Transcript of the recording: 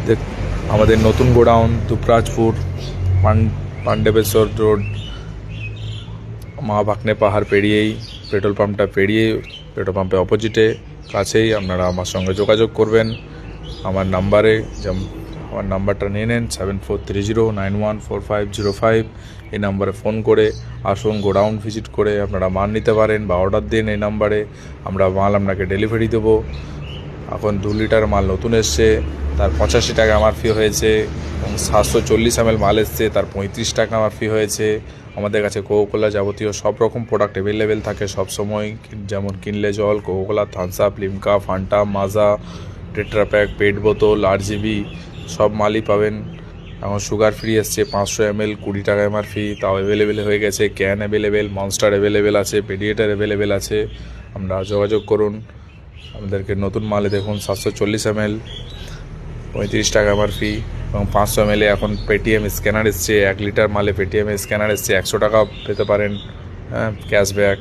দেখ আমাদের নতুন গোডাউন দুপরাজপুর পান্ডেবেশ্বর রোড, মা ভাগ্নে পাহাড় পেরিয়েই পেট্রোল পাম্পটা পেরিয়ে পেট্রোল পাম্পের অপোজিটে কাছেই আপনারা আমার সঙ্গে যোগাযোগ করবেন আমার নাম্বারে। আমার নাম্বারটা নিয়ে নেন 7430914505। এই নাম্বারে ফোন করে আসুন, গোডাউন ভিজিট করে আপনারা মাল নিতে পারেন বা অর্ডার দিন এই নাম্বারে, আমরা মাল আপনাকে ডেলিভারি দেবো। এখন 2 লিটার মাল নতুন এসছে, তার 85 টাকা আমার ফি হয়েছে, এবং 740 ml মাল এসছে, তার 35 টাকা আমার ফি হয়েছে। আমাদের কাছে কোকোকোলা যাবতীয় সব রকম প্রোডাক্ট অ্যাভেলেবেল থাকে সব সময়, যেমন কিনলে জল, Coca Cola, Thums Up, Limca, Fanta, Maaza, tetra pack, PET বোতল, RGB সব মালই পাবেন। এখন সুগার ফ্রি এসছে 500 ml 20 টাকা আমার ফি, তাও অ্যাভেলেবেল হয়ে গেছে। ক্যান অ্যাভেলেবেল, মনস্টার অ্যাভেলেবেল আছে, পেডিয়েটার অ্যাভেলেবেল আছে। আমরা যোগাযোগ করুন আমাদেরকে। নতুন মালে দেখুন 740 ml 35 টাকা আমার ফি, এবং 500 ml এখন পেটিএম স্ক্যানার এসছে। 1 লিটার মালে পেটিএম স্ক্যানার এসছে, 100 টাকা পেতে পারেন, হ্যাঁ, ক্যাশব্যাক।